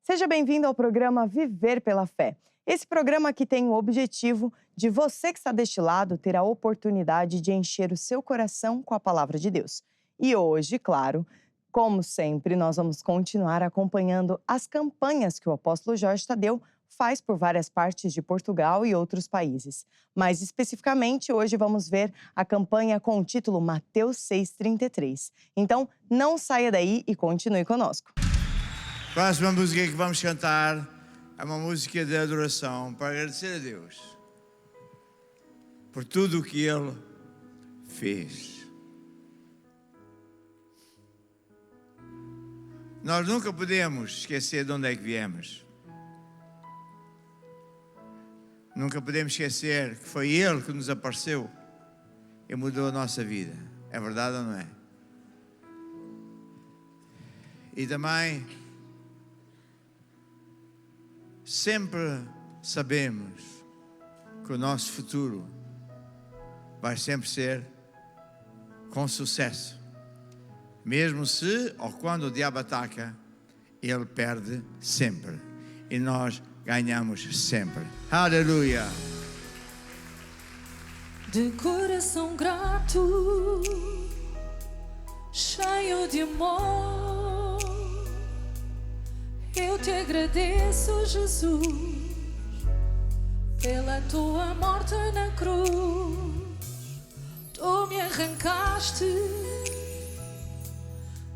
Seja bem-vindo ao programa Viver pela Fé. Esse programa aqui tem o objetivo de você que está deste lado ter a oportunidade de encher o seu coração com a palavra de Deus. E hoje, claro, como sempre, nós vamos continuar acompanhando as campanhas que o apóstolo Jorge Tadeu faz por várias partes de Portugal e outros países. Mais especificamente, hoje vamos ver a campanha com o título Mateus 6,33. Então, não saia daí e continue conosco. A próxima música que vamos cantar é uma música de adoração para agradecer a Deus por tudo o que Ele fez. Nós nunca podemos esquecer de onde é que viemos. Nunca podemos esquecer que foi Ele que nos apareceu e mudou a nossa vida. É verdade ou não é? E também sempre sabemos que o nosso futuro vai sempre ser com sucesso. Mesmo se ou quando o diabo ataca, ele perde sempre. E nós ganhamos sempre. Aleluia! De coração grato, cheio de amor, eu te agradeço, Jesus, pela tua morte na cruz. Tu me arrancaste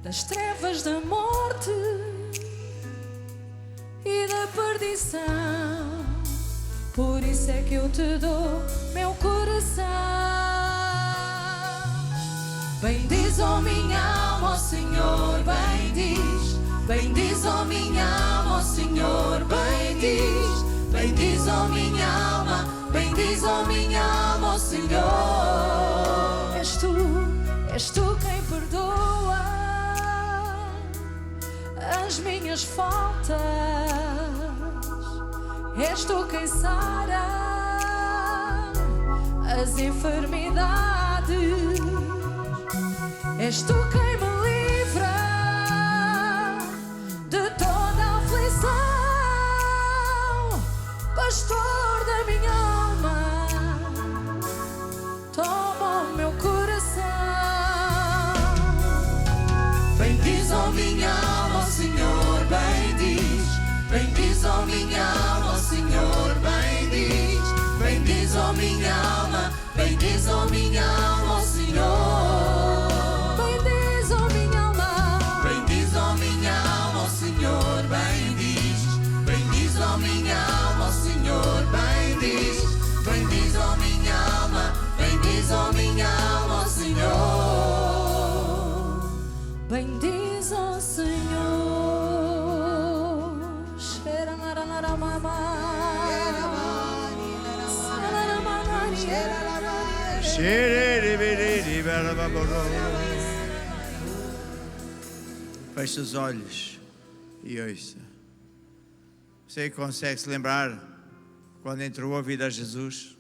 das trevas da morte e da perdição. Por isso é que eu te dou meu coração. Bendiz, ó minha alma, ó Senhor, bendiz. Bendiz, ó minha alma, ó Senhor, bendiz. Bendiz, ó minha alma, bendiz, ó minha alma, ó Senhor. És tu quem perdoa as minhas faltas. És tu quem sara as enfermidades. És tu quem me livra de toda a aflição. Pastor da minha alma, toma o meu coração. Bendiz, ó minha alma, ó Senhor, bendiz. Bendiz, ó minha alma, ó Senhor, bendiz. Bendiz, ó minha alma, bendiz, ó minha alma, ó Senhor. Bendiz, ó minha alma, bendiz, ó minha alma, ó Senhor, bendiz. Bendiz, ó minha alma, ó Senhor, bendiz. Bendiz, ó minha alma, bendiz, ó minha alma, ó Senhor. Bendiz, ó Senhor. Feche os olhos e ouça. Você consegue se lembrar quando entregou a vida a Jesus?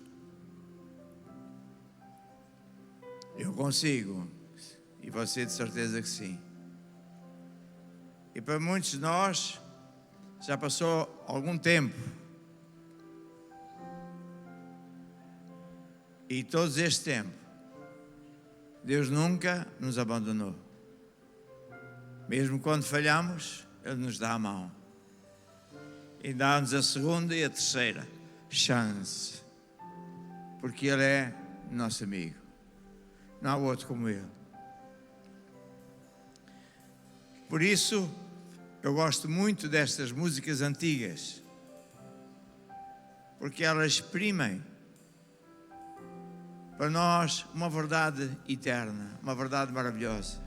Eu consigo, e você de certeza que sim. E para muitos de nós já passou algum tempo. E todo este tempo, Deus nunca nos abandonou. Mesmo quando falhamos, Ele nos dá a mão. E dá-nos a segunda e a terceira chance. Porque Ele é nosso amigo. Não há outro como Ele. Por isso, eu gosto muito destas músicas antigas. Porque elas exprimem para nós uma verdade eterna, uma verdade maravilhosa.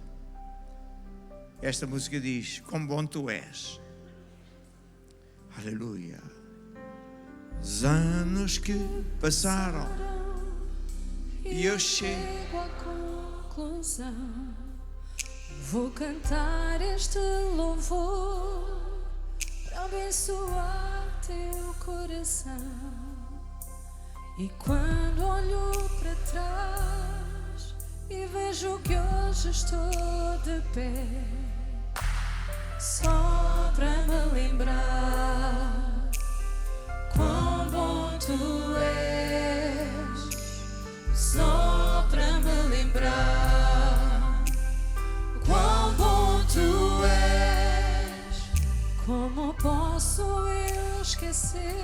Esta música diz: quão bom tu és. Aleluia. Os anos que passaram e eu chego à conclusão. Vou cantar este louvor para abençoar teu coração. E quando olho para trás e vejo que hoje estou de pé, só para me lembrar Como posso eu esquecer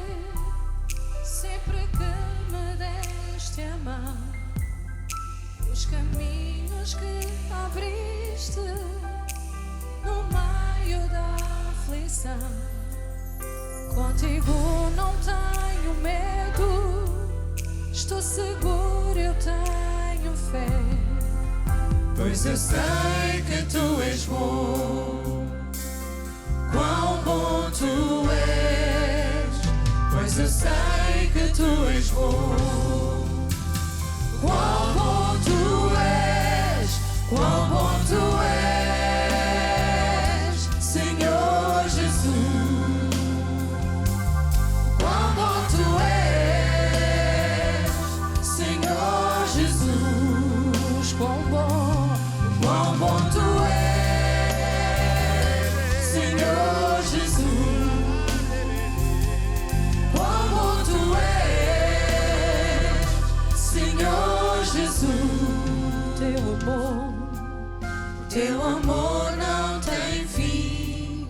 sempre que me deste a mão, os caminhos que abriste no meio da aflição? Contigo não tenho medo, estou seguro, eu tenho fé, pois eu sei que tu és bom. Quão bom tu és, pois eu sei que tu és bom. Quão bom tu és, quão bom tu és, Senhor Jesus. Quão bom tu és, Senhor Jesus. Quão bom tu és, Senhor Jesus. Quão bom tu és, Senhor Jesus. Teu amor não tem fim.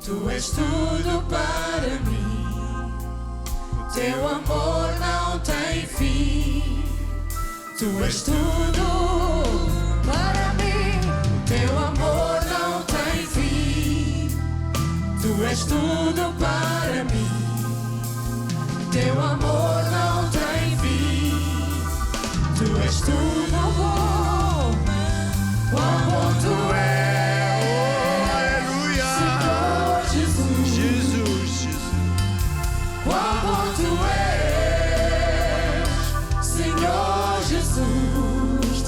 Tu és tudo para mim. Teu amor não tem fim. Tu és tudo para mim. Teu amor não tem fim. Tu és tudo para mim. Teu amor não tem fim. Tu és tudo bom. Quão bom tu és, Oh, aleluia. Senhor Jesus. Jesus. Quão bom tu és, Senhor Jesus.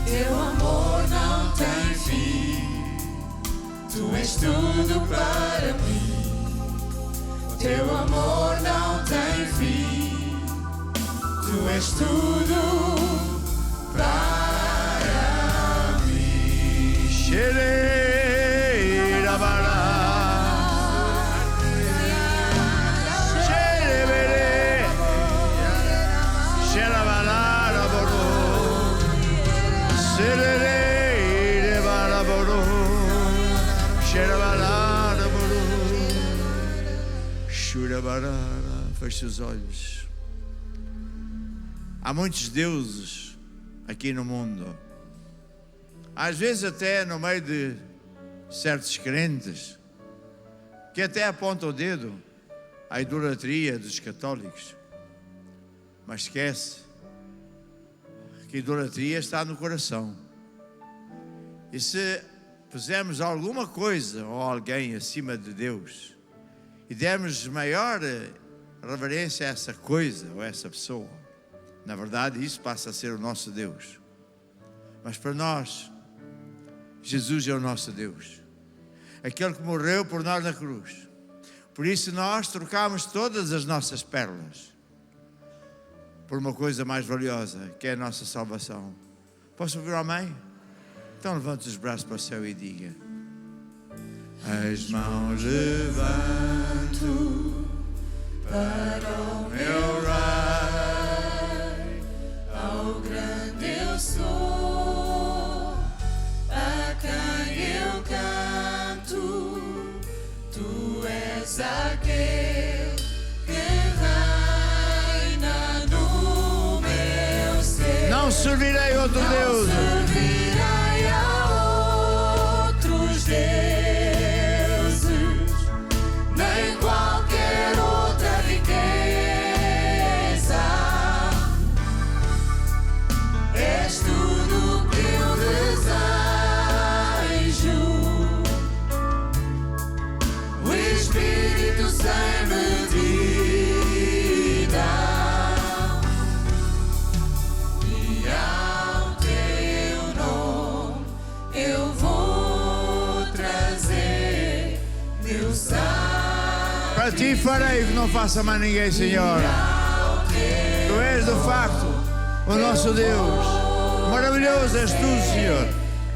Teu amor não tem fim. Tu és tudo para mim. Teu amor não tem fim. Tu és tudo para mim. Feche os olhos. Há muitos deuses aqui no mundo. Às vezes até no meio de certos crentes que até apontam o dedo à idolatria dos católicos. Mas esquece que a idolatria está no coração. E se pusermos alguma coisa ou alguém acima de Deus e dermos maior reverência a essa coisa ou a essa pessoa, na verdade isso passa a ser o nosso Deus. Mas para nós, Jesus é o nosso Deus, aquele que morreu por nós na cruz. Por isso nós trocamos todas as nossas pérolas por uma coisa mais valiosa, que é a nossa salvação. Posso ouvir um amém? Então levante os braços para o céu e diga: as mãos levanto para o meu Rei, Ao grande eu sou, a quem eu canto. Tu és aquele que reina no meu ser. não servirei outro Deus. Servirei a outros deuses, nem qualquer outra riqueza. És tudo que eu desejo. O Espírito sem medida, e ao teu nome eu vou trazer meu sacrifício. Para ti farei o que não faça mais ninguém, Senhor. Tu és de facto o nosso Deus. Maravilhoso és tu, Senhor.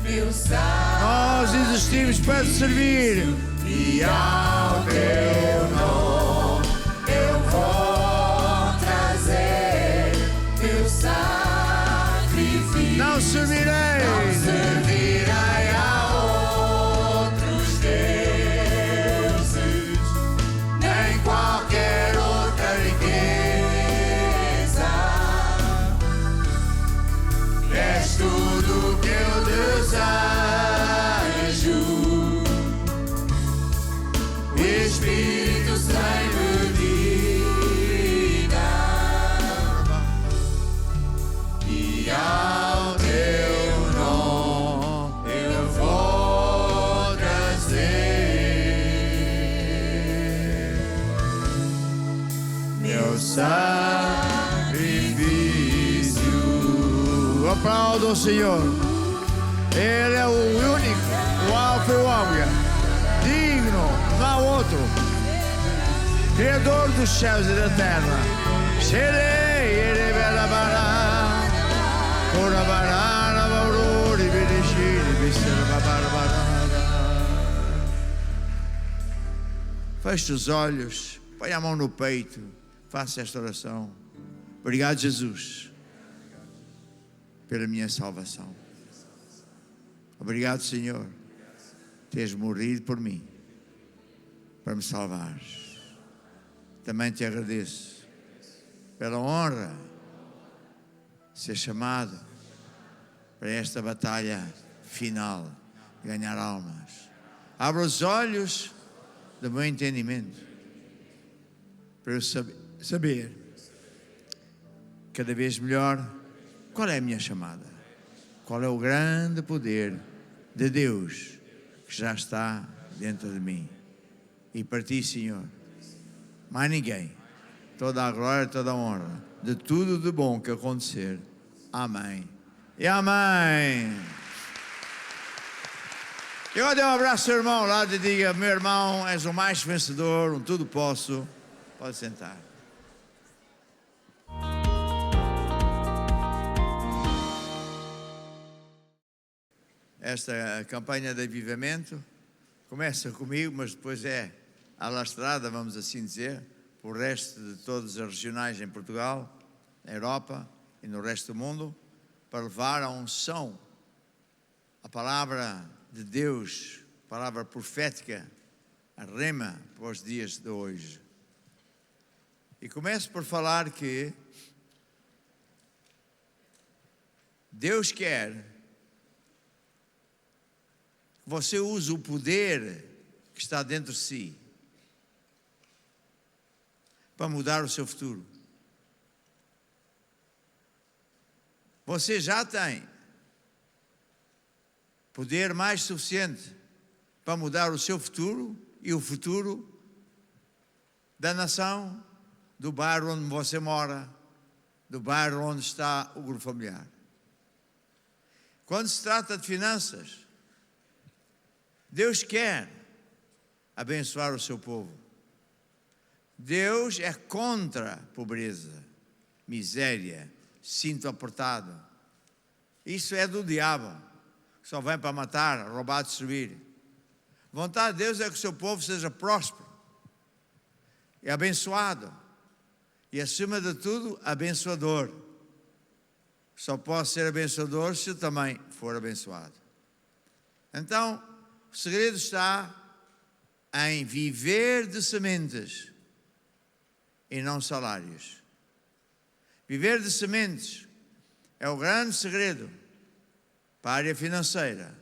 Meu sacrifício. Nós existimos para te servir. E ao teu nome eu vou trazer meu sacrifício. Não servirei. Servirei a outros deuses. Espírito sem medida, e ao teu nome eu vou trazer meu sacrifício. Aplauda o Senhor. Ele é o único, o Alfa e o Ômega, digno, não há outro, Criador dos céus e da terra. Feche os olhos, põe a mão no peito, faça esta oração. Obrigado, Jesus, pela minha salvação. Obrigado, Senhor, teres morrido por mim, para me salvar. Também te agradeço pela honra de ser chamado para esta batalha final, ganhar almas. Abra os olhos do meu entendimento, para eu saber cada vez melhor qual é a minha chamada, qual é o grande poder de Deus que já está dentro de mim. E para ti, Senhor, mais ninguém, toda a glória, toda a honra, de tudo de bom que acontecer. Amém e amém. E agora dê um abraço ao seu irmão lá e diga: meu irmão, és o mais vencedor, tudo posso. Pode sentar. Esta campanha de avivamento começa comigo, mas depois é alastrada, vamos assim dizer, por resto de todas as regionais em Portugal, na Europa e no resto do mundo, para levar a unção, a palavra de Deus, a palavra profética, a rema para os dias de hoje. E começo por falar que Deus quer que você use o poder que está dentro de si para mudar o seu futuro. Você já tem poder mais suficiente para mudar o seu futuro e o futuro da nação, do bairro onde você mora, do bairro onde está o grupo familiar. Quando se trata de finanças, Deus quer abençoar o seu povo. Deus é contra a pobreza, miséria, cinto apertado. Isso é do diabo, que só vem para matar, roubar, destruir. A vontade de Deus é que o seu povo seja próspero e abençoado. E, acima de tudo, abençoador. Só posso ser abençoador se eu também for abençoado. Então, o segredo está em viver de sementes e não salários. Viver de sementes é o grande segredo para a área financeira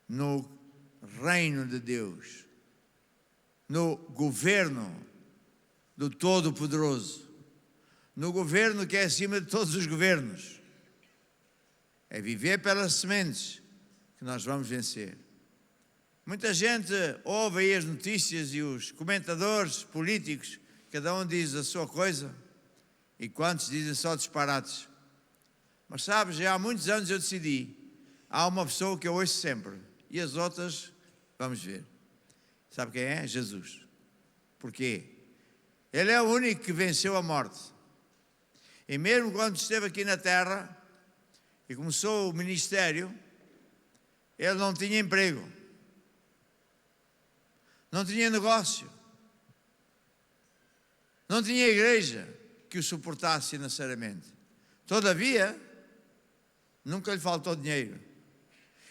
no reino de Deus, no governo do Todo-Poderoso, no governo que é acima de todos os governos. É viver pelas sementes que nós vamos vencer. Muita gente ouve aí as notícias e os comentadores políticos, cada um diz a sua coisa, e quantos dizem só disparates. Mas sabes, já há muitos anos eu decidi, há uma pessoa que eu ouço sempre, e as outras, vamos ver. Sabe quem é? Jesus. Porquê? Ele é o único que venceu a morte. E mesmo quando esteve aqui na terra e começou o ministério, ele não tinha emprego, não tinha negócio, não tinha igreja que o suportasse financeiramente. Todavia, nunca lhe faltou dinheiro.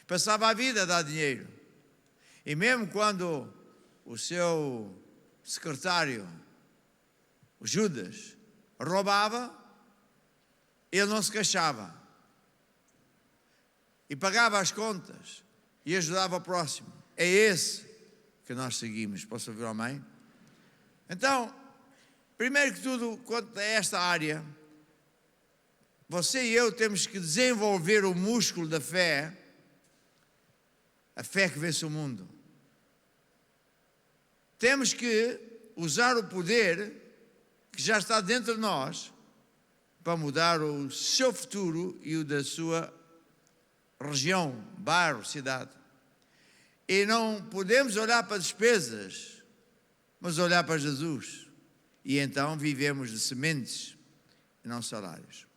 Passava a vida a dar dinheiro. E mesmo quando o seu secretário, o Judas, roubava, ele não se queixava. E pagava as contas e ajudava o próximo. É esse que nós seguimos. Posso ouvir um amém? Então, primeiro que tudo, quanto a esta área, você e eu temos que desenvolver o músculo da fé, a fé que vence o mundo. Temos que usar o poder que já está dentro de nós para mudar o seu futuro e o da sua região, bairro, cidade. E não podemos olhar para despesas, mas olhar para Jesus. E então vivemos de sementes e não salários.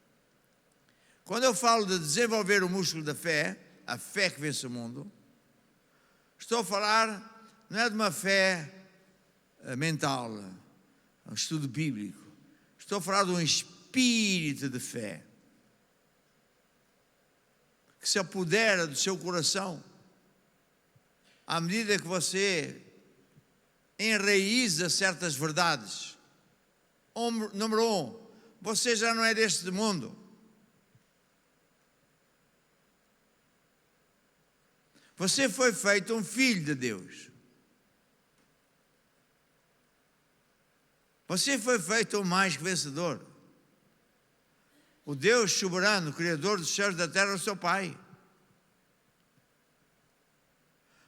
Quando eu falo de desenvolver o músculo da fé, a fé que vence o mundo, estou a falar não é de uma fé mental, um estudo bíblico. Estou a falar de um espírito de fé que se apodera do seu coração à medida que você enraiza certas verdades. Número 1, você já não é deste mundo. Você foi feito um filho de Deus. Você foi feito um mais que vencedor. O Deus soberano, Criador dos céus e da terra, é o seu Pai.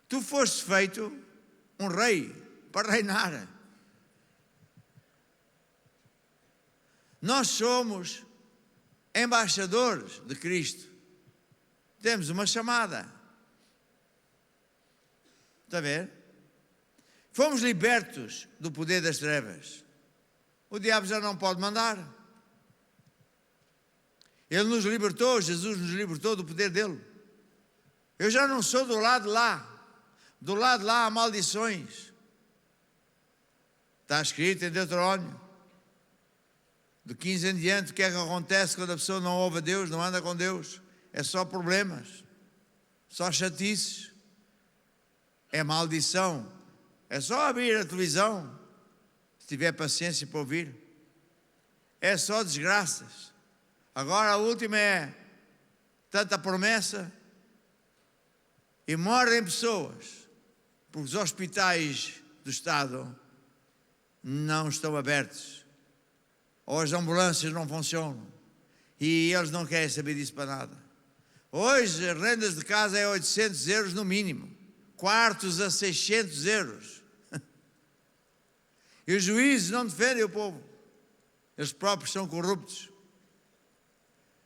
Tu foste feito um rei para reinar. Nós somos embaixadores de Cristo. Temos uma chamada. Está a ver? Fomos libertos do poder das trevas. O diabo já não pode mandar. Ele nos libertou, Jesus nos libertou do poder dele. Eu já não sou do lado de lá. Do lado de lá há maldições. Está escrito em Deuteronômio. Do 15 em diante, o que é que acontece quando a pessoa não ouve a Deus, não anda com Deus? É só problemas, só chatices. É maldição. É só abrir a televisão, se tiver paciência para ouvir. É só desgraças. Agora a última é tanta promessa e morrem pessoas porque os hospitais do Estado não estão abertos ou as ambulâncias não funcionam e eles não querem saber disso para nada. Hoje as rendas de casa é 800 euros no mínimo, quartos a 600 euros. E os juízes não defendem o povo, eles próprios são corruptos.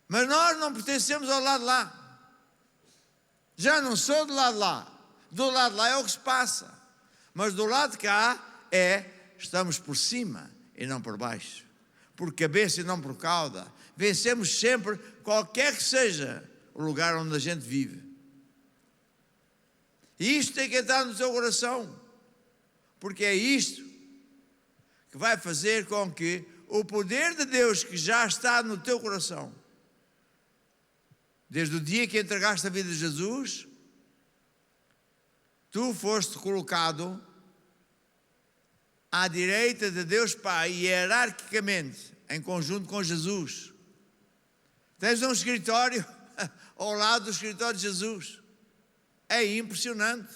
Mas nós não pertencemos ao lado de lá. Já não sou do lado de lá. Do lado de lá é o que se passa. Mas do lado de cá estamos por cima e não por baixo. Por cabeça e não por cauda. Vencemos sempre, qualquer que seja o lugar onde a gente vive. E isto tem que entrar no seu coração. Porque é isto que vai fazer com que o poder de Deus que já está no teu coração, desde o dia que entregaste a vida a Jesus, tu foste colocado à direita de Deus Pai, hierarquicamente, em conjunto com Jesus. Tens um escritório ao lado do escritório de Jesus. É impressionante.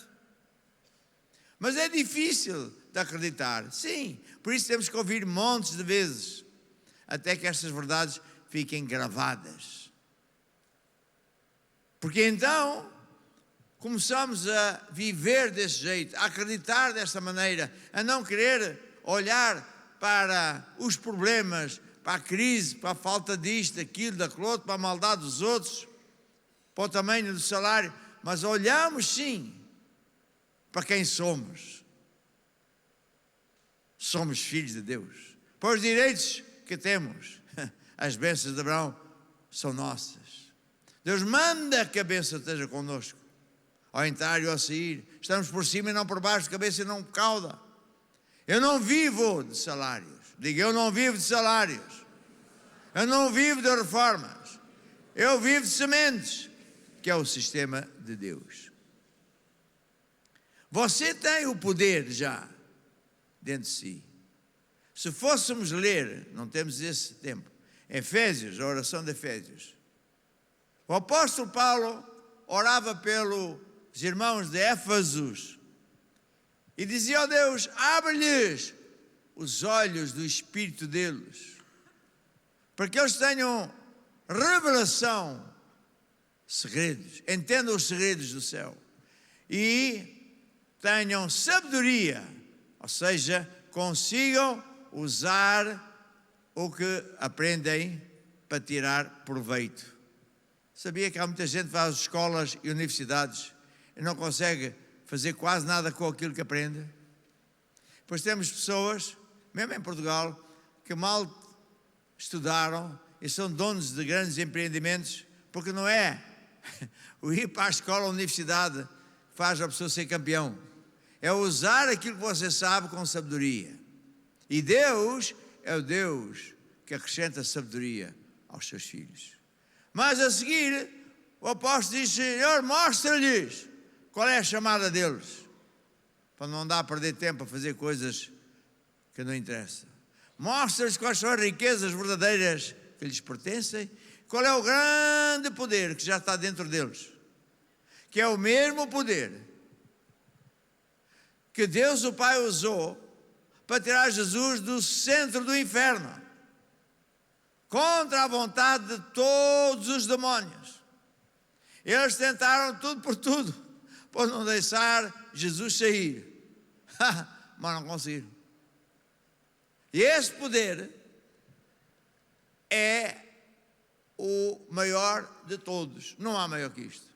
Mas é difícil de acreditar. Sim, por isso temos que ouvir montes de vezes, até que estas verdades fiquem gravadas. Porque então começamos a viver desse jeito, a acreditar desta maneira, a não querer olhar para os problemas, para a crise, para a falta disto, daquilo, daquilo outro, para a maldade dos outros, para o tamanho do salário, mas olhamos sim para quem somos. Somos filhos de Deus. Para os direitos que temos, as bênçãos de Abraão são nossas. Deus manda que a bênção esteja connosco, ao entrar e ao sair. Estamos por cima e não por baixo, de cabeça e não por cauda. Eu não vivo de salários. Diga, eu não vivo de salários. Eu não vivo de reformas. Eu vivo de sementes, que é o sistema de Deus. Você tem o poder já dentro de si. Se fôssemos ler, não temos esse tempo, Efésios, a oração de Efésios, o apóstolo Paulo orava pelos irmãos de Éfesos E dizia ao Deus: abre-lhes os olhos do espírito deles, para que eles tenham revelação, segredos, entendam os segredos do céu e tenham sabedoria, ou seja, consigam usar o que aprendem para tirar proveito. Sabia que há muita gente que vai às escolas e universidades e não consegue fazer quase nada com aquilo que aprende? Pois temos pessoas, mesmo em Portugal, que mal estudaram e são donos de grandes empreendimentos, porque não é o ir para a escola ou a universidade que faz a pessoa ser campeão. É usar aquilo que você sabe com sabedoria. E Deus é o Deus que acrescenta sabedoria aos seus filhos. Mas a seguir, o apóstolo diz: Senhor, mostra-lhes qual é a chamada deles, para não dar a perder tempo a fazer coisas que não interessam. Mostra-lhes quais são as riquezas verdadeiras que lhes pertencem, qual é o grande poder que já está dentro deles, que é o mesmo poder que Deus o Pai usou para tirar Jesus do centro do inferno, contra a vontade de todos os demónios. Eles tentaram tudo por tudo para não deixar Jesus sair, mas não conseguiram. E esse poder é o maior de todos, não há maior que isto,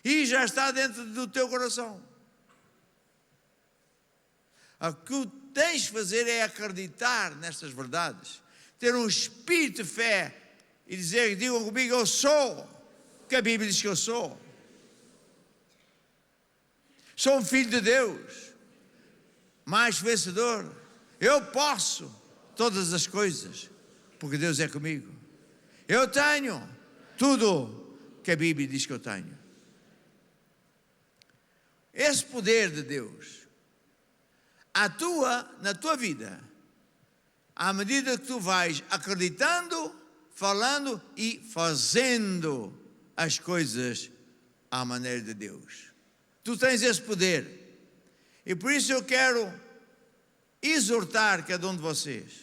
e já está dentro do teu coração. O que tens de fazer é acreditar nestas verdades, ter um espírito de fé e dizer: digam comigo, eu sou, que a Bíblia diz que eu sou. Sou um filho de Deus, mais vencedor. Eu posso todas as coisas, porque Deus é comigo. Eu tenho tudo que a Bíblia diz que eu tenho. Esse poder de Deus atua na tua vida à medida que tu vais acreditando, falando e fazendo as coisas à maneira de Deus. Tu tens esse poder. E por isso eu quero exortar cada um de vocês: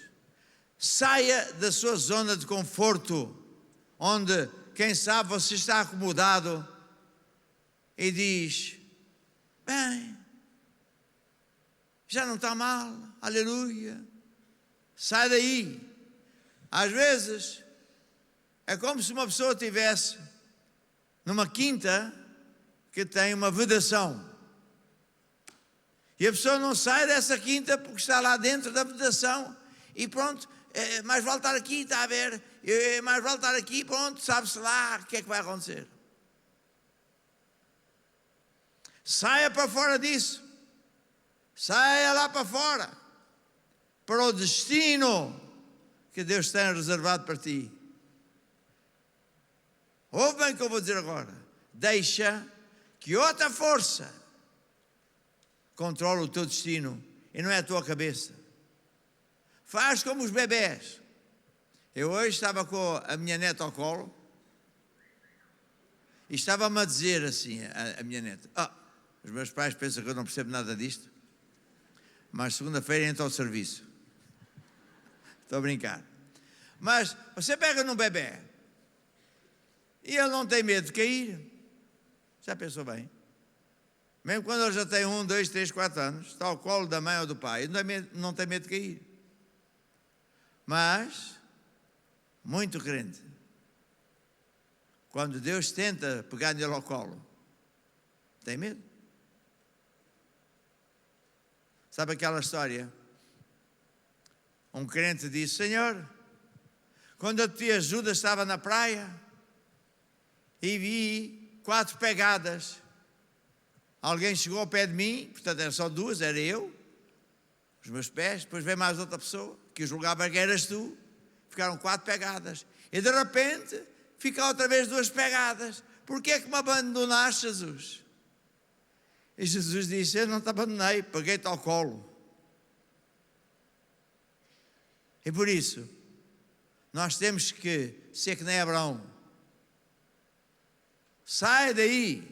saia da sua zona de conforto, onde, quem sabe, você está acomodado e diz: bem, já não está mal, aleluia. Sai daí. Às vezes é como se uma pessoa estivesse numa quinta que tem uma vedação, e a pessoa não sai dessa quinta porque está lá dentro da vedação, e pronto, mais vale estar aqui, está a ver, mais vale estar aqui, pronto, sabe-se lá o que é que vai acontecer. Saia para fora disso, saia lá para fora, para o destino que Deus tem reservado para ti. Ouve bem o que eu vou dizer agora: deixa que outra força controle o teu destino, e não é a tua cabeça. Faz como os bebés. Eu hoje estava com a minha neta ao colo e estava-me a dizer assim, a minha neta: os meus pais pensam que eu não percebo nada disto, mas segunda-feira entra ao serviço. Estou a brincar. Mas você pega num bebê e ele não tem medo de cair. Já pensou bem? Mesmo quando ele já tem 1, 2, 3, 4 anos, está ao colo da mãe ou do pai, ele não tem medo de cair. Mas, muito crente, quando Deus tenta pegar nele ao colo, tem medo. Sabe aquela história? Um crente disse: Senhor, quando a tia Judas estava na praia e vi 4 pegadas, alguém chegou ao pé de mim, portanto eram só 2, era eu, os meus pés, depois veio mais outra pessoa que julgava que eras tu, ficaram 4 pegadas, e de repente fica outra vez 2 pegadas. Porquê é que me abandonaste, Jesus? E Jesus disse: eu não te abandonei, peguei-te ao colo. E por isso nós temos que ser que nem Abraão. Sai daí,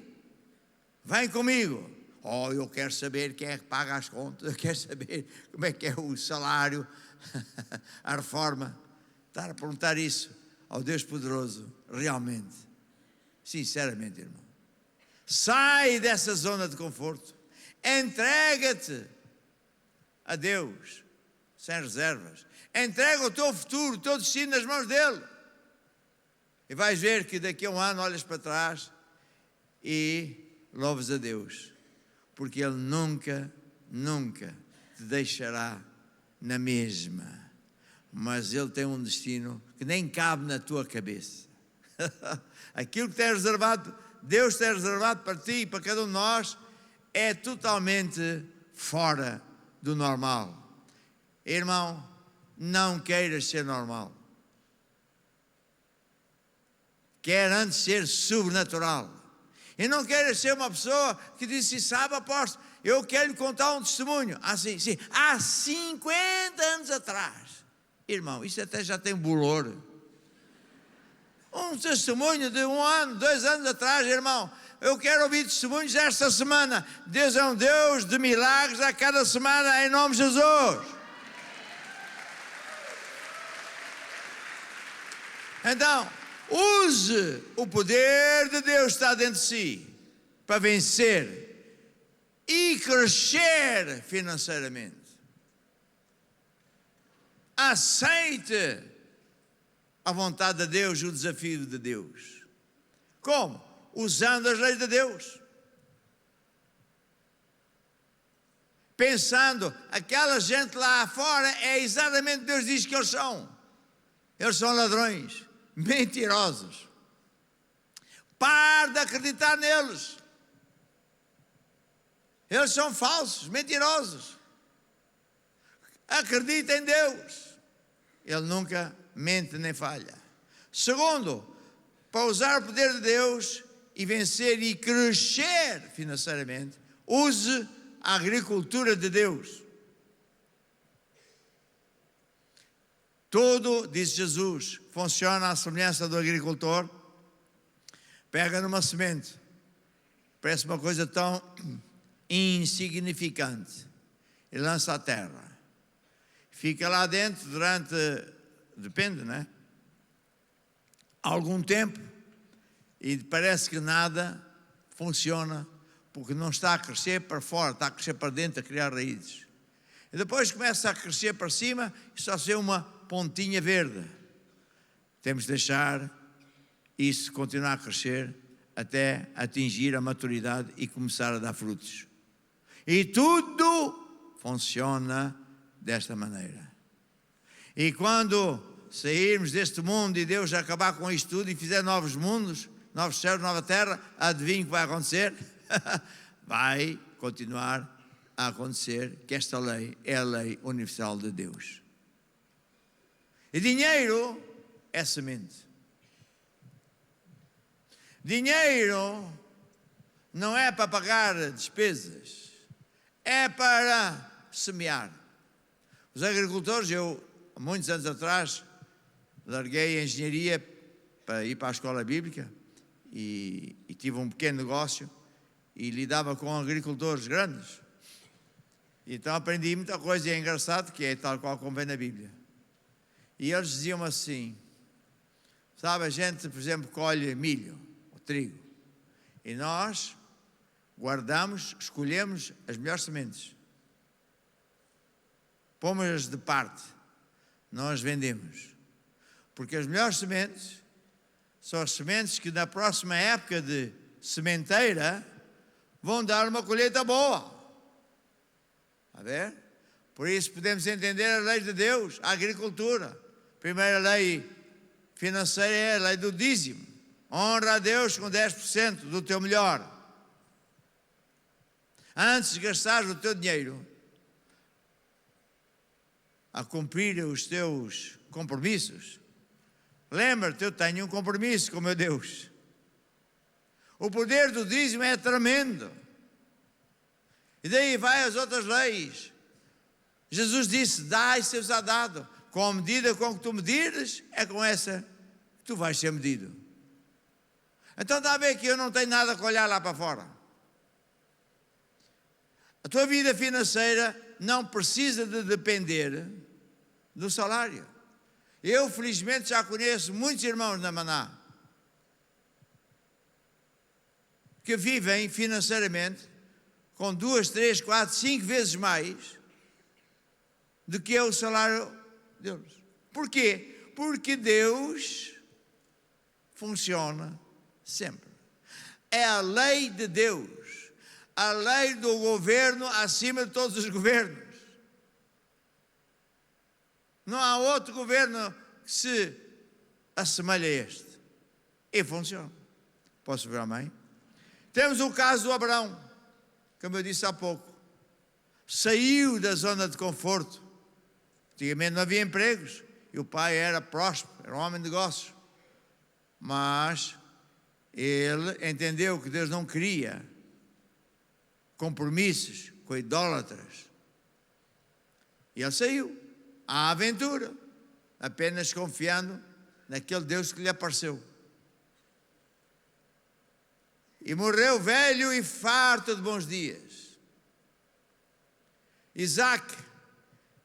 vem comigo, Oh, eu quero saber quem é que paga as contas, eu quero saber como é que é o salário, a reforma. Estar a perguntar isso ao Deus poderoso, realmente, sinceramente, irmão. Sai dessa zona de conforto, entrega-te a Deus, sem reservas. Entrega o teu futuro, o teu destino nas mãos dele. E vais ver que daqui a um ano olhas para trás e louves a Deus, porque Ele nunca, nunca te deixará na mesma. Mas Ele tem um destino que nem cabe na tua cabeça. Aquilo que tem reservado, Deus tem reservado para ti e para cada um de nós, é totalmente fora do normal. Irmão, não queiras ser normal. Quer antes ser sobrenatural. E não queiras ser uma pessoa que diz assim, sabe, apóstolo, eu quero lhe contar um testemunho. Assim, sim, há 50 anos atrás. Irmão, isso até já tem bolor. Um testemunho de 1 ano, 2 anos atrás, irmão. Eu quero ouvir testemunhos esta semana. Deus é um Deus de milagres a cada semana, em nome de Jesus. Então, use o poder de Deus que está dentro de si para vencer e crescer financeiramente. Aceite a vontade de Deus e o desafio de Deus. Como? Usando as leis de Deus. Pensando, aquela gente lá fora é exatamente o que Deus diz que eles são. Eles são ladrões, mentirosos. Pare de acreditar neles. Eles são falsos, mentirosos. Acredita em Deus. Ele nunca mente nem falha. Segundo, para usar o poder de Deus e vencer e crescer financeiramente, use a agricultura de Deus. Tudo, diz Jesus, funciona à semelhança do agricultor. Pega numa semente, parece uma coisa tão insignificante, e lança à terra. Fica lá dentro durante, depende, né? Algum tempo, e parece que nada funciona, porque não está a crescer para fora, está a crescer para dentro, a criar raízes. E depois começa a crescer para cima e só ser uma pontinha verde. Temos de deixar isso continuar a crescer até atingir a maturidade e começar a dar frutos. E tudo funciona desta maneira. E quando sairmos deste mundo e Deus acabar com isto tudo e fizer novos mundos, novos céus, nova terra, adivinhe o que vai acontecer? Vai continuar a acontecer que esta lei é a lei universal de Deus. E dinheiro é semente. Dinheiro não é para pagar despesas, é para semear. Os agricultores, eu, há muitos anos atrás, larguei a engenharia para ir para a escola bíblica e tive um pequeno negócio e lidava com agricultores grandes. Então aprendi muita coisa e é engraçado, que é tal qual como vem na Bíblia. E eles diziam assim, sabe, a gente, por exemplo, colhe milho, ou trigo, e nós guardamos, escolhemos as melhores sementes, pomos-as de parte, nós vendemos, porque as melhores sementes são as sementes que na próxima época de sementeira vão dar uma colheita boa. A ver? Por isso podemos entender as leis de Deus, a agricultura. A primeira lei financeira é a lei do dízimo. Honra a Deus com 10% do teu melhor. Antes de gastares o teu dinheiro a cumprir os teus compromissos, lembra-te, eu tenho um compromisso com o meu Deus. O poder do dízimo é tremendo. E daí vai as outras leis. Jesus disse, dai, ser-vos-á dado. Com a medida com que tu medires, é com essa que tu vais ser medido. Então está a ver que eu não tenho nada a olhar lá para fora. A tua vida financeira não precisa de depender do salário. Eu, felizmente, já conheço muitos irmãos na Maná que vivem financeiramente com 2, 3, 4, 5 vezes mais do que é o salário deles. Porquê? Porque Deus funciona sempre. É a lei de Deus, a lei do governo acima de todos os governos. Não há outro governo que se assemelhe a este. E funciona. Posso ver, amém? Temos o caso do Abraão, como eu disse há pouco. Saiu da zona de conforto. Antigamente não havia empregos. E o pai era próspero, era um homem de negócios. Mas ele entendeu que Deus não queria compromissos com idólatras. E ele saiu à aventura, apenas confiando naquele Deus que lhe apareceu. E morreu velho e farto de bons dias. Isaac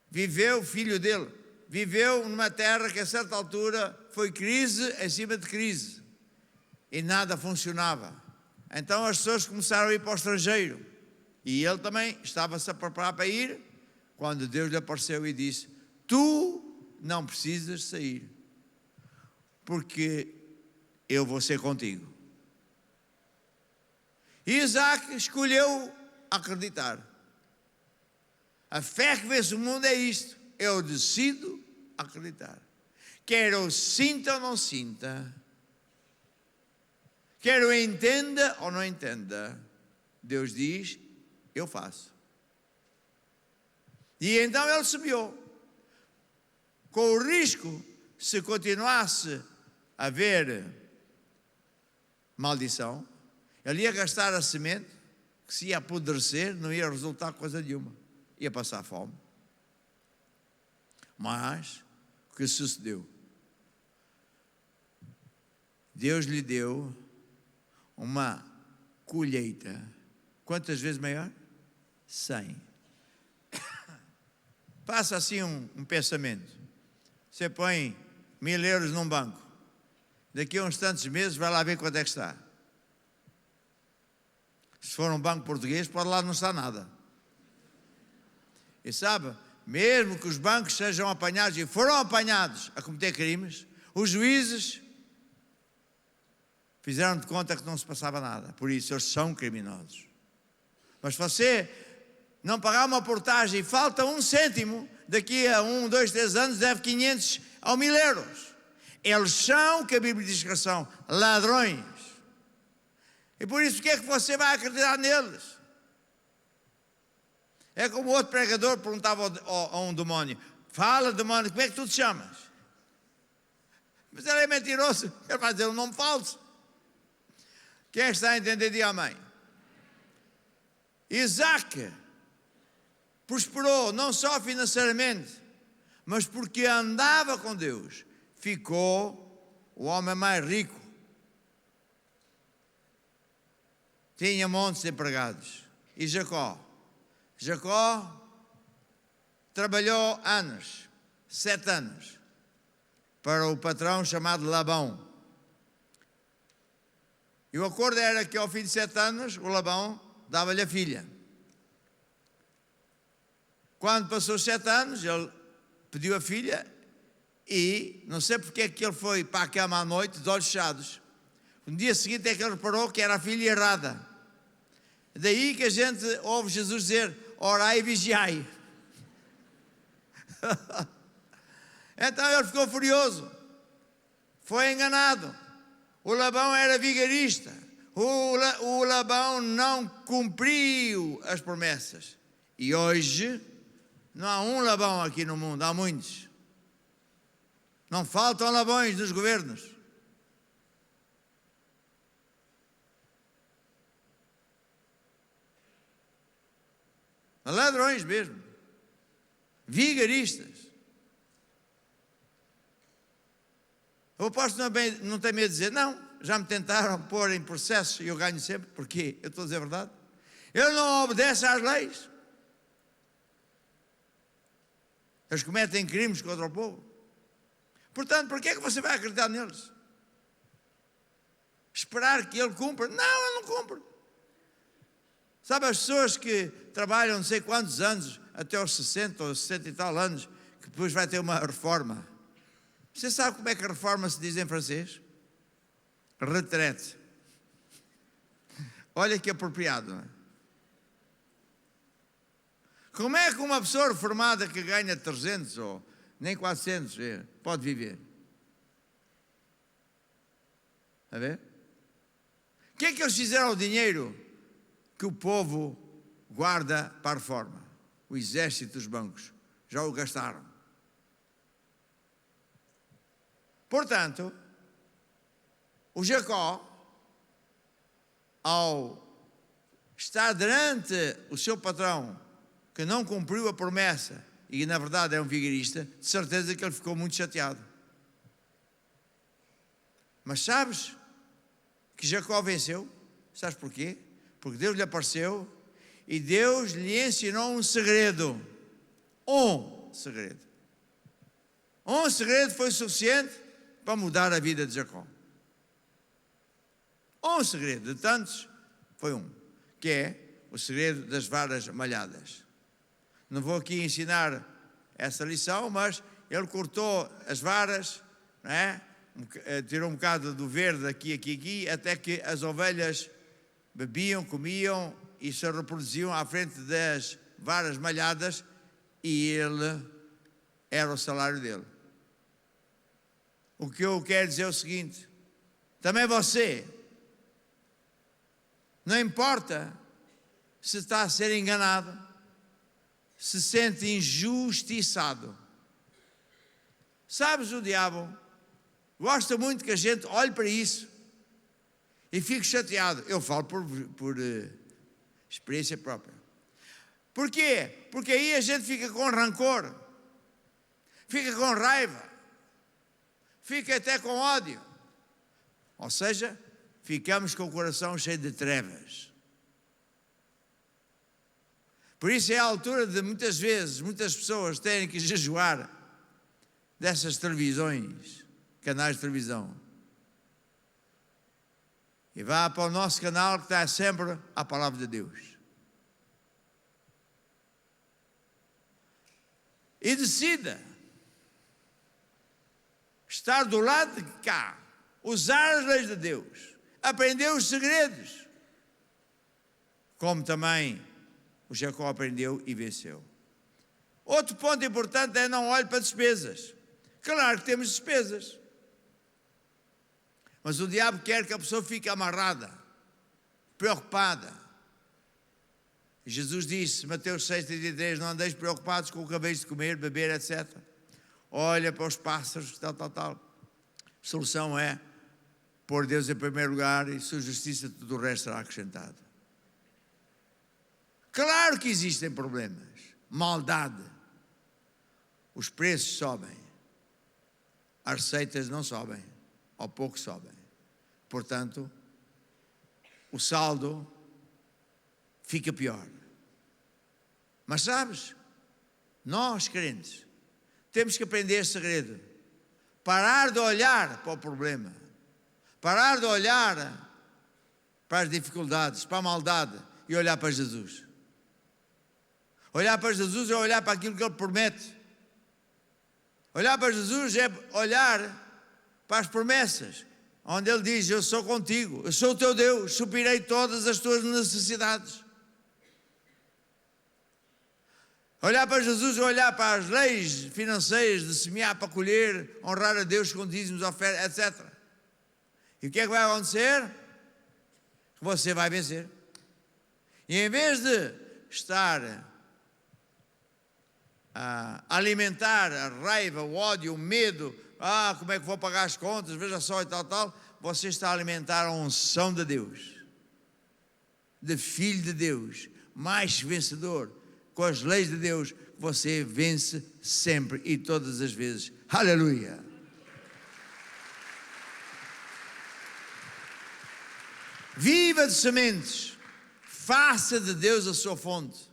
viveu, filho dele, viveu numa terra que a certa altura foi crise em cima de crise e nada funcionava. Então as pessoas começaram a ir para o estrangeiro e ele também estava-se a preparar para ir, quando Deus lhe apareceu e disse: tu não precisas sair, porque eu vou ser contigo. E Isaac escolheu acreditar. A fé que vence o mundo é isto: eu decido acreditar. Quer eu sinta ou não sinta, quer eu entenda ou não entenda, Deus diz: eu faço. E então ele semeou, com o risco, se continuasse a haver maldição, ele ia gastar a semente, que se ia apodrecer, não ia resultar coisa nenhuma, ia passar fome. Mas o que sucedeu? Deus lhe deu uma colheita, quantas vezes maior? 100. Passa assim um pensamento. Você põe 1000 euros num banco, daqui a uns tantos meses vai lá ver quanto é que está. Se for um banco português, pode lá não estar nada. E sabe, mesmo que os bancos sejam apanhados, e foram apanhados a cometer crimes, os juízes fizeram de conta que não se passava nada. Por isso, eles são criminosos. Mas se você não pagar uma portagem e falta 1 cêntimo, daqui a 1, 2, 3 anos, deve 500 ou 1000 euros. Eles são, que a Bíblia diz que são, ladrões. E por isso, o que é que você vai acreditar neles? É como outro pregador perguntava a um demónio: fala, demónio, como é que tu te chamas? Mas ele é mentiroso, ele vai dizer um nome falso. Quem é que está a entender? Diga amém. Isaac prosperou não só financeiramente, mas porque andava com Deus, ficou o homem mais rico. Tinha montes de empregados. E Jacó trabalhou 7 anos, para o patrão chamado Labão. E o acordo era que ao fim de 7 anos, o Labão dava-lhe a filha. Quando passou 7 anos, ele pediu a filha e não sei porque é que ele foi para a cama à noite, de olhos fechados. No dia seguinte é que ele reparou que era a filha errada. Daí que a gente ouve Jesus dizer: orai e vigiai. Então ele ficou furioso, foi enganado. O Labão era vigarista. O Labão não cumpriu as promessas. E hoje não há um Labão aqui no mundo, há muitos. Não faltam Labões nos governos. Ladrões mesmo, vigaristas. O apóstolo não tem medo de dizer: não, já me tentaram pôr em processo e eu ganho sempre, porque eu estou a dizer a verdade. Ele não obedece às leis, Eles cometem crimes contra o povo. Portanto, por que é que você vai acreditar neles? Esperar que ele cumpra? Não, ele não cumpre. Sabe, as pessoas que trabalham não sei quantos anos, até aos 60 ou 60 e tal anos, que depois vai ter uma reforma. Você sabe como é que a reforma se diz em francês? Retraite. Olha que apropriado, não é? Como é que uma pessoa reformada que ganha 300 ou nem 400 pode viver? Está a ver? O que é que eles fizeram ao dinheiro que o povo guarda para a reforma? O exército dos bancos já o gastaram. Portanto, o Jacó, ao estar perante o seu patrão, que não cumpriu a promessa e na verdade é um vigarista, de certeza que ele ficou muito chateado. Mas sabes que Jacó venceu? Sabes porquê? Porque Deus lhe apareceu e Deus lhe ensinou um segredo. Um segredo. Um segredo foi suficiente para mudar a vida de Jacó. Um segredo de tantos foi um, que é o segredo das varas malhadas. Não vou aqui ensinar essa lição, mas ele cortou as varas, não é? Tirou um bocado do verde aqui, até que as ovelhas bebiam, comiam e se reproduziam à frente das varas malhadas e ele era o salário dele. O que eu quero dizer é o seguinte, também você, não importa se está a ser enganado, se sente injustiçado. Sabes, o diabo gosta muito que a gente olhe para isso e fique chateado. Eu falo por experiência própria. Porquê? Porque aí a gente fica com rancor, fica com raiva, fica até com ódio. Ou seja, ficamos com o coração cheio de trevas. Por isso é a altura de muitas vezes, muitas pessoas terem que jejuar dessas televisões, canais de televisão. E vá para o nosso canal que está sempre a palavra de Deus. E decida estar do lado de cá, usar as leis de Deus, aprender os segredos, como também o Jacó aprendeu e venceu. Outro ponto importante é não olhe para despesas. Claro que temos despesas. Mas o diabo quer que a pessoa fique amarrada, preocupada. Jesus disse, Mateus 6,33, não andeis preocupados com o que haveis de comer, beber, etc. Olha para os pássaros, tal. A solução é pôr Deus em primeiro lugar e sua justiça, tudo o resto será acrescentado. Claro que existem problemas, maldade, os preços sobem, as receitas não sobem, ou pouco sobem. Portanto, o saldo fica pior. Mas sabes, nós crentes, temos que aprender esse segredo. Parar de olhar para o problema, parar de olhar para as dificuldades, para a maldade e olhar para Jesus. Olhar para Jesus é olhar para aquilo que Ele promete. Olhar para Jesus é olhar para as promessas, onde Ele diz, eu sou contigo, eu sou o teu Deus, suprirei todas as tuas necessidades. Olhar para Jesus é olhar para as leis financeiras de semear para colher, honrar a Deus com dízimos, ofertas, etc. E o que é que vai acontecer? Você vai vencer. E em vez de estar a alimentar a raiva, o ódio, o medo, como é que vou pagar as contas, veja só e tal, você está a alimentar a unção de Deus, de filho de Deus, mais vencedor, com as leis de Deus, você vence sempre e todas as vezes. Aleluia! Viva de sementes, faça de Deus a sua fonte.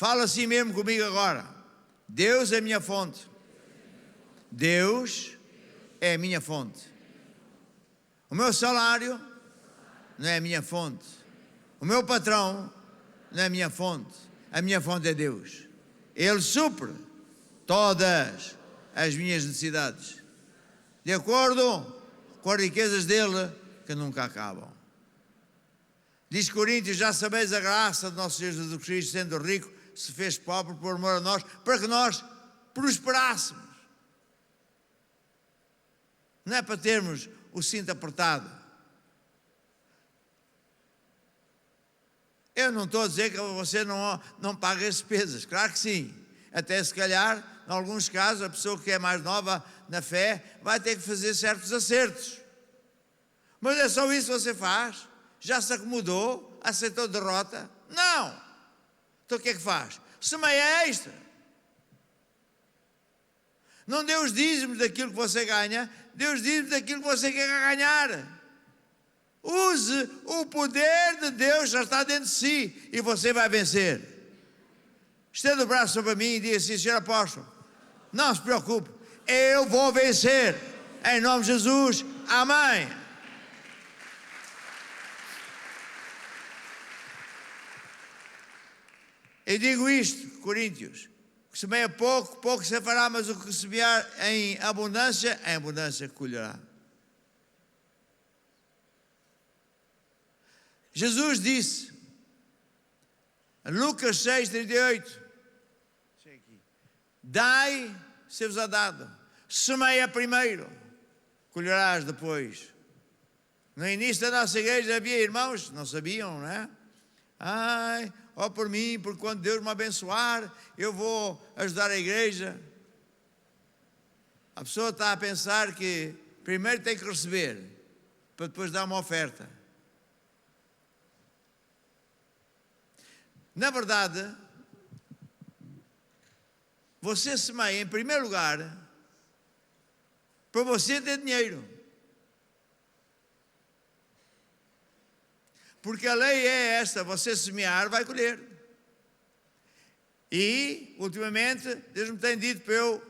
Fala assim mesmo comigo agora. Deus é a minha fonte. Deus é a minha fonte. O meu salário não é a minha fonte. O meu patrão não é a minha fonte. A minha fonte é Deus. Ele supre todas as minhas necessidades, de acordo com as riquezas dele, que nunca acabam. Diz Coríntios: já sabeis a graça de nosso Senhor Jesus Cristo, sendo rico, se fez pobre por amor a nós, para que nós prosperássemos. Não é para termos o cinto apertado. Eu não estou a dizer que você não paga as despesas, claro que sim. Até se calhar, em alguns casos, a pessoa que é mais nova na fé vai ter que fazer certos acertos. Mas é só isso que você faz? Já se acomodou? Aceitou derrota? Não! Então o que é que faz? Semeia extra. Não dê os dízimos daquilo que você ganha, dê os dízimos daquilo que você quer ganhar. Use o poder de Deus, já está dentro de si, e você vai vencer. Estenda o braço sobre mim e diga assim: Senhor apóstolo, não se preocupe, eu vou vencer, em nome de Jesus, amém. Eu digo isto, Coríntios: o que semeia pouco, pouco se fará, mas o que semear em abundância colherá. Jesus disse, Lucas 6:38, dai, ser-vos-á dado, semeia primeiro, colherás depois. No início da nossa igreja havia irmãos, não sabiam, não é? Ai, ó por mim, porque quando Deus me abençoar, eu vou ajudar a igreja. A pessoa está a pensar que primeiro tem que receber, para depois dar uma oferta. Na verdade, você semeia em primeiro lugar para você ter dinheiro. Porque a lei é esta: você semear, vai colher. E, ultimamente, Deus me tem dito para eu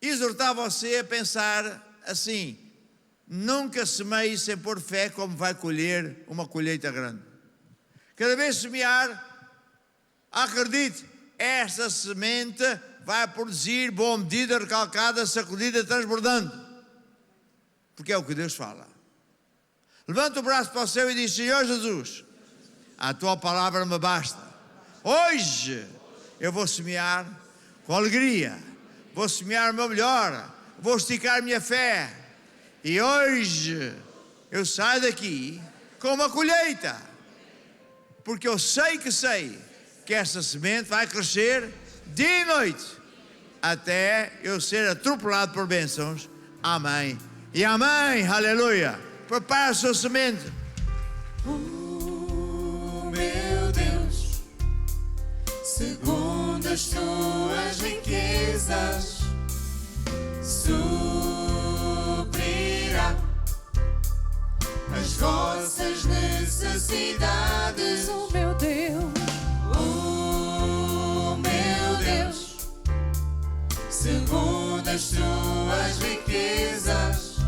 exortar você a pensar assim: nunca semeie sem pôr fé como vai colher uma colheita grande. Cada vez que semear, acredite, esta semente vai produzir boa medida, recalcada, sacudida, transbordando. Porque é o que Deus fala. Levanta o braço para o céu e diz: Senhor Jesus, a tua palavra me basta. Hoje eu vou semear com alegria, vou semear o meu melhor, vou esticar a minha fé. E hoje eu saio daqui com uma colheita. Porque eu sei que esta semente vai crescer dia e noite, até eu ser atropelado por bênçãos. Amém. E amém. Aleluia. Prepara a sua semente. Meu Deus, segundo as tuas riquezas, suprirá as vossas necessidades. Oh meu Deus, Meu Deus, segundo as tuas riquezas,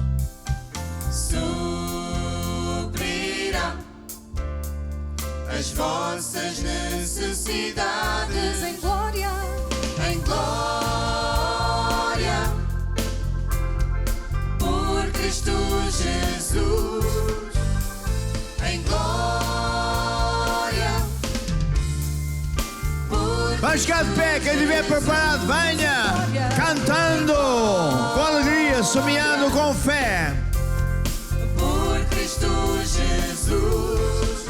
suprirá as vossas necessidades. em glória, Em glória, por Cristo Jesus. Em glória, por Vamos ficar de pé, quem estiver preparado, venha cantando com alegria, semeando com fé. Por Cristo Jesus,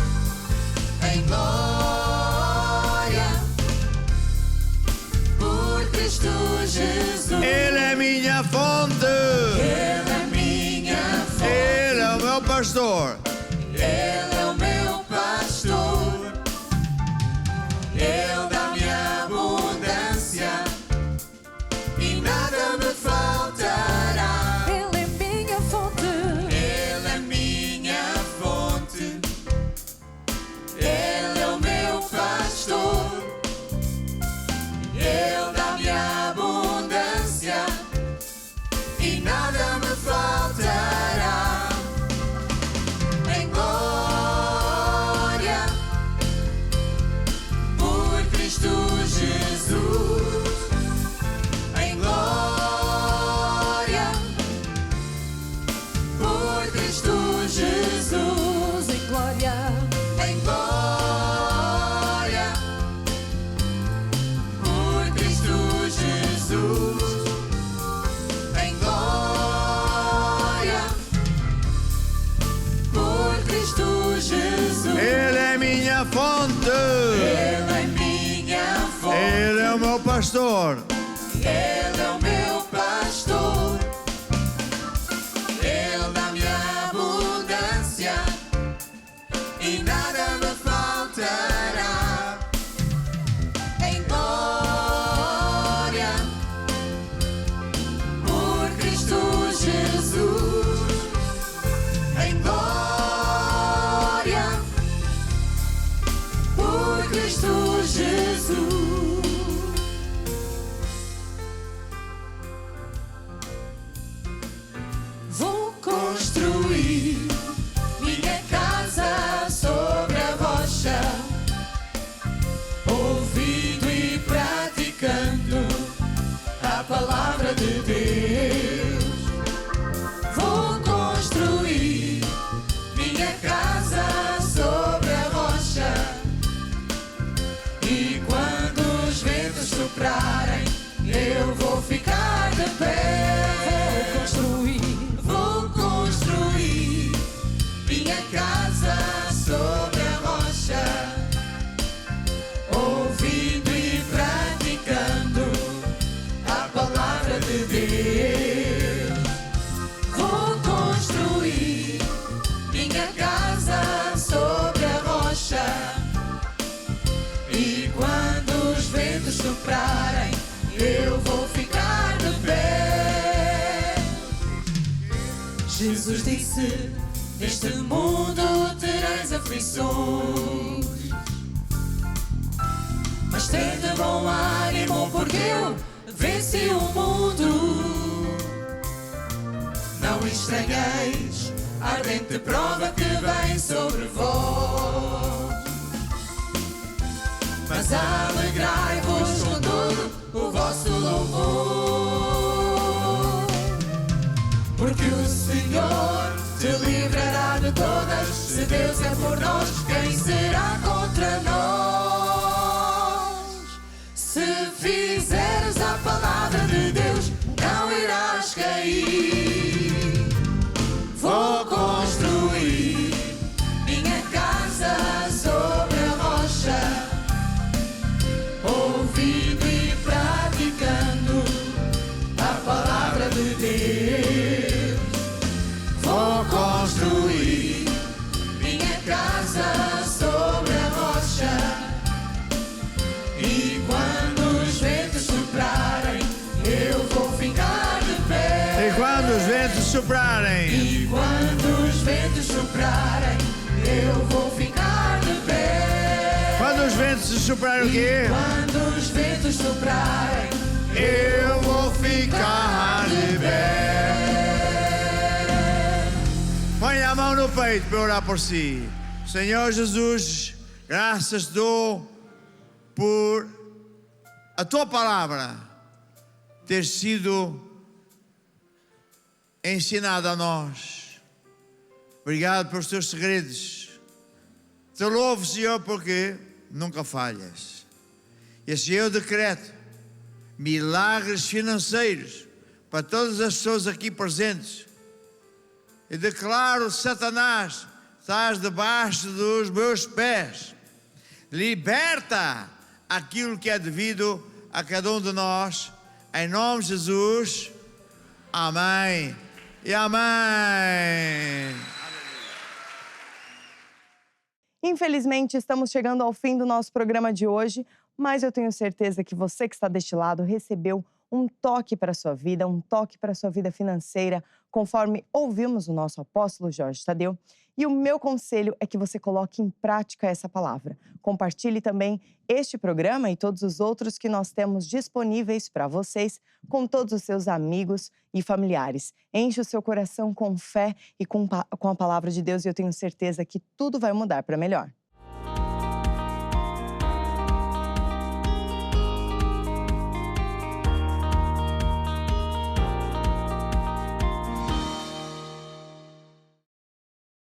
em glória, por Cristo Jesus. Ele é minha fonte, Ele é minha fonte, Ele é o meu pastor. Ele é o meu pastor, Ele dá-me abundância e nada me faltará. Ele é minha fonte, Ele é minha fonte, Ele é o meu pastor, meu pastor. Ele é o meu pastor. Ele dá-me abundância e nada me faltará. Em glória, por Cristo Jesus. Em glória, por Cristo Jesus. Vou construir minha casa sobre a rocha, ouvindo e praticando a palavra de Deus. Vou construir minha casa sobre a rocha, e quando os ventos soprarem, eu vou ficar de pé. Vou construir minha casa sobre a rocha, ouvindo e praticando a palavra de Deus. Vou construir minha casa sobre a rocha, e quando os ventos soprarem, eu vou ficar de pé. Jesus disse: neste mundo tereis aflições, mas tende bom ânimo, porque eu venci o mundo. Não estranheis a ardente prova que vem sobre vós, mas alegrai-vos com todo o vosso louvor, porque o Senhor te livrará de todas. Se Deus é por nós, quem será contra nós? Se fizeres a palavra de Deus, não irás cair. Vou construir minha casa sobre a rocha, ouvindo e praticando a palavra de Deus. Vou construir minha casa sobre a rocha, e quando os ventos soprarem, eu vou ficar de pé. E quando os ventos soprarem, E quando os ventos soprarem, eu vou ficar de pé. quando os ventos soprarem o quê? Quando os ventos soprarem, Eu vou ficar de pé. Põe a mão no peito para orar por si. Senhor Jesus, graças dou por a tua palavra ter sido ensinada a nós. Obrigado pelos teus segredos. Te louvo, Senhor, porque nunca falhas. E assim eu decreto milagres financeiros para todas as pessoas aqui presentes. E declaro: Satanás, estás debaixo dos meus pés. Liberta aquilo que é devido a cada um de nós. Em nome de Jesus. Amém e amém. Infelizmente, estamos chegando ao fim do nosso programa de hoje, mas eu tenho certeza que você que está deste lado recebeu um toque para a sua vida, um toque para a sua vida financeira, conforme ouvimos o nosso apóstolo Jorge Tadeu. E o meu conselho é que você coloque em prática essa palavra. Compartilhe também este programa e todos os outros que nós temos disponíveis para vocês com todos os seus amigos e familiares. Enche o seu coração com fé e com a palavra de Deus, e eu tenho certeza que tudo vai mudar para melhor.